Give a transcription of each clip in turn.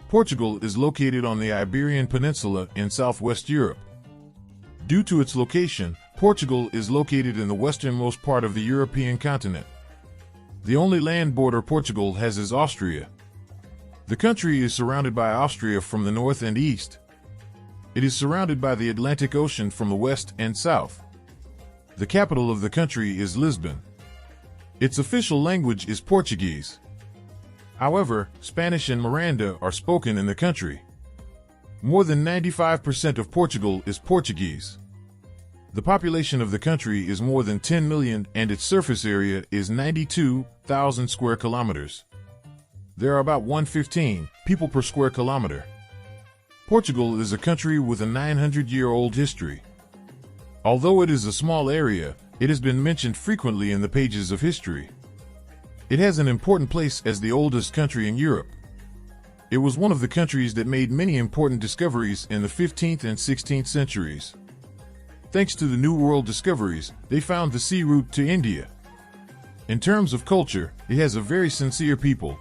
Portugal is located on the Iberian Peninsula in southwest Europe. Due to its location, Portugal is located in the westernmost part of the European continent. The only land border Portugal has is Austria. The country is surrounded by Austria from the north and east. It is surrounded by the Atlantic Ocean from the west and south. The capital of the country is Lisbon. Its official language is Portuguese. However, Spanish and Miranda are spoken in the country. More than 95% of Portugal is Portuguese. The population of the country is more than 10 million and its surface area is 92,000 square kilometers. There are about 115 people per square kilometer. Portugal is a country with a 900-year-old history. Although it is a small area, it has been mentioned frequently in the pages of history. It has an important place as the oldest country in Europe. It was one of the countries that made many important discoveries in the 15th and 16th centuries. Thanks to the New World discoveries, they found the sea route to India. In terms of culture, it has a very sincere people.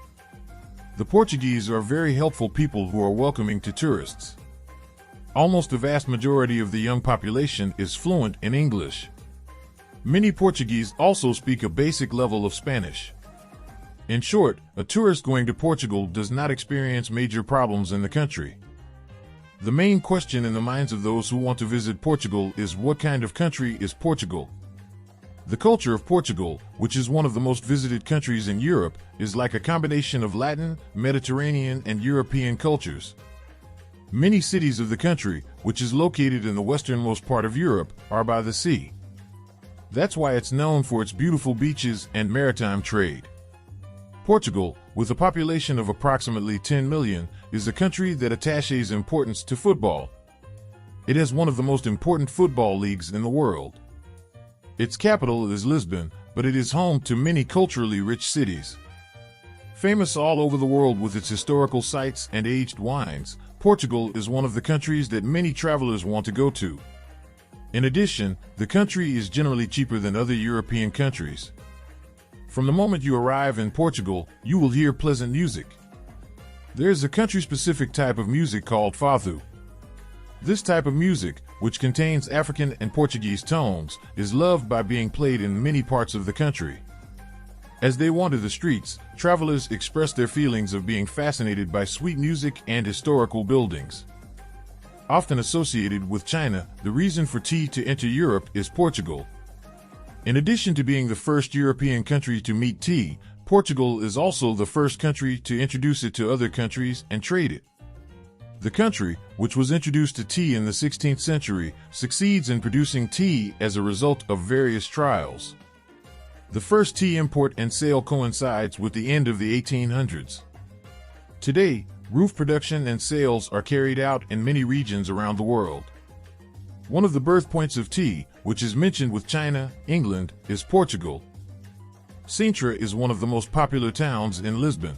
The Portuguese are very helpful people who are welcoming to tourists. Almost the vast majority of the young population is fluent in English. Many Portuguese also speak a basic level of Spanish. In short, a tourist going to Portugal does not experience major problems in the country. The main question in the minds of those who want to visit Portugal is what kind of country is Portugal? The culture of Portugal, which is one of the most visited countries in Europe, is like a combination of Latin, Mediterranean, and European cultures. Many cities of the country, which is located in the westernmost part of Europe, are by the sea. That's why it's known for its beautiful beaches and maritime trade. Portugal, with a population of approximately 10 million, is a country that attaches importance to football. It has one of the most important football leagues in the world. Its capital is Lisbon, but it is home to many culturally rich cities. Famous all over the world with its historical sites and aged wines, Portugal is one of the countries that many travelers want to go to. In addition, the country is generally cheaper than other European countries. From the moment you arrive in Portugal, you will hear pleasant music. There is a country-specific type of music called fado. This type of music, which contains African and Portuguese tones, is loved by being played in many parts of the country. As they wander the streets, travelers express their feelings of being fascinated by sweet music and historical buildings. Often associated with China, the reason for tea to enter Europe is Portugal. In addition to being the first European country to meet tea, Portugal is also the first country to introduce it to other countries and trade it. The country, which was introduced to tea in the 16th century, succeeds in producing tea as a result of various trials. The first tea import and sale coincides with the end of the 1800s. Today, roof production and sales are carried out in many regions around the world. One of the birthpoints of tea, which is mentioned with China, England, is Portugal. Sintra is one of the most popular towns in Lisbon.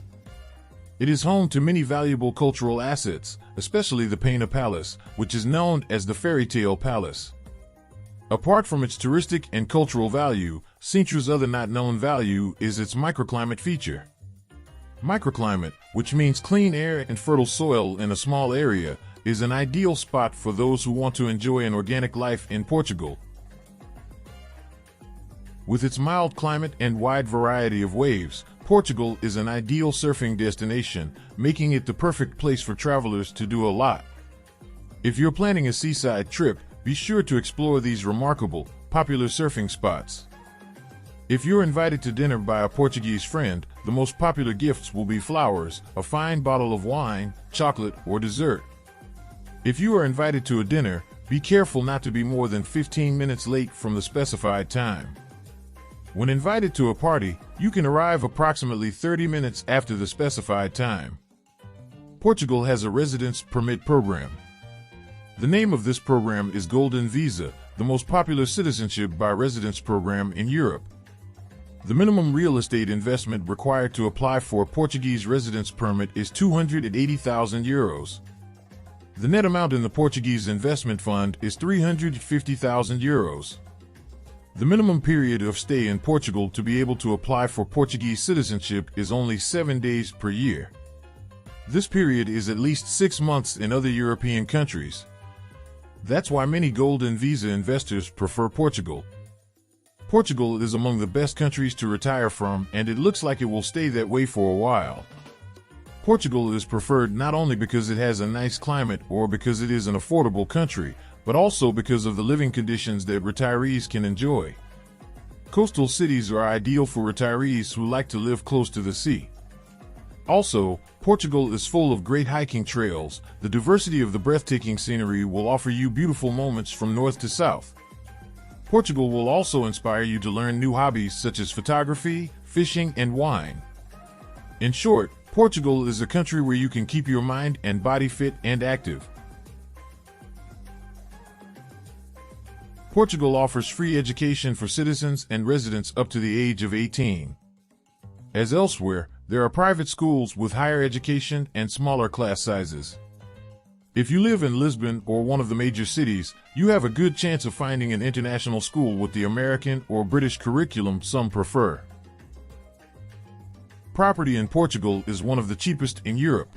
It is home to many valuable cultural assets, especially the Pena Palace, which is known as the Fairy Tale Palace. Apart from its touristic and cultural value, Sintra's other not-known value is its microclimate feature. Microclimate, which means clean air and fertile soil in a small area, is an ideal spot for those who want to enjoy an organic life in Portugal. With its mild climate and wide variety of waves, Portugal is an ideal surfing destination, making it the perfect place for travelers to do a lot. If you're planning a seaside trip, be sure to explore these remarkable, popular surfing spots. If you're invited to dinner by a Portuguese friend, the most popular gifts will be flowers, a fine bottle of wine, chocolate, or dessert. If you are invited to a dinner, be careful not to be more than 15 minutes late from the specified time. When invited to a party, you can arrive approximately 30 minutes after the specified time. Portugal has a residence permit program. The name of this program is Golden Visa, the most popular citizenship by residence program in Europe. The minimum real estate investment required to apply for a Portuguese residence permit is €280,000. The net amount in the Portuguese investment fund is €350,000. The minimum period of stay in Portugal to be able to apply for Portuguese citizenship is only 7 days per year. This period is at least 6 months in other European countries. That's why many golden visa investors prefer Portugal. Portugal is among the best countries to retire from, and it looks like it will stay that way for a while. Portugal is preferred not only because it has a nice climate or because it is an affordable country, but also because of the living conditions that retirees can enjoy. Coastal cities are ideal for retirees who like to live close to the sea. Also, Portugal is full of great hiking trails. The diversity of the breathtaking scenery will offer you beautiful moments from north to south. Portugal will also inspire you to learn new hobbies such as photography, fishing, and wine. In short, Portugal is a country where you can keep your mind and body fit and active. Portugal offers free education for citizens and residents up to the age of 18. As elsewhere, there are private schools with higher education and smaller class sizes. If you live in Lisbon or one of the major cities, you have a good chance of finding an international school with the American or British curriculum some prefer. Property in Portugal is one of the cheapest in Europe.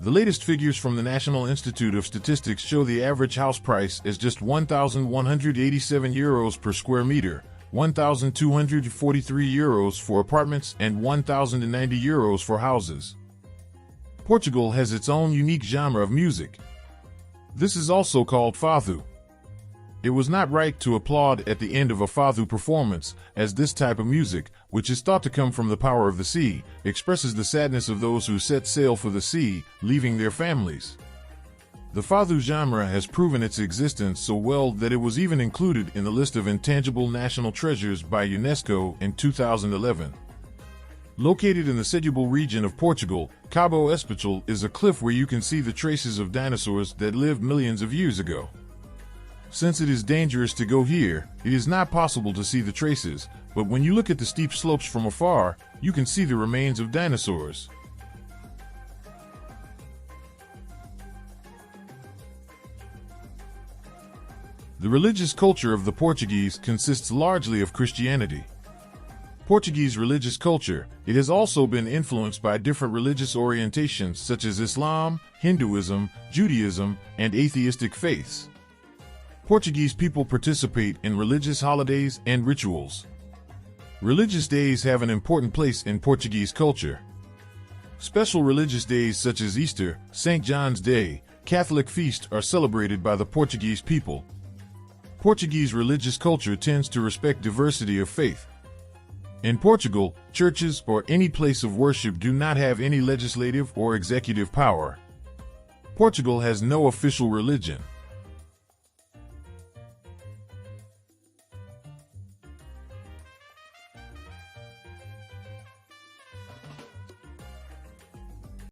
The latest figures from the National Institute of Statistics show the average house price as just €1,187 per square meter, €1,243 for apartments, and €1,090 for houses. Portugal has its own unique genre of music. This is also called fado. It was not right to applaud at the end of a fado performance, as this type of music, which is thought to come from the power of the sea, expresses the sadness of those who set sail for the sea, leaving their families. The fado genre has proven its existence so well that it was even included in the list of intangible national treasures by UNESCO in 2011. Located in the Setúbal region of Portugal, Cabo Espanhol is a cliff where you can see the traces of dinosaurs that lived millions of years ago. Since it is dangerous to go here, it is not possible to see the traces, but when you look at the steep slopes from afar, you can see the remains of dinosaurs. The religious culture of the Portuguese consists largely of Christianity. Portuguese religious culture, it has also been influenced by different religious orientations such as Islam, Hinduism, Judaism, and atheistic faiths. Portuguese people participate in religious holidays and rituals. Religious days have an important place in Portuguese culture. Special religious days such as Easter, St. John's Day, Catholic feast are celebrated by the Portuguese people. Portuguese religious culture tends to respect diversity of faith. In Portugal, churches or any place of worship do not have any legislative or executive power. Portugal has no official religion.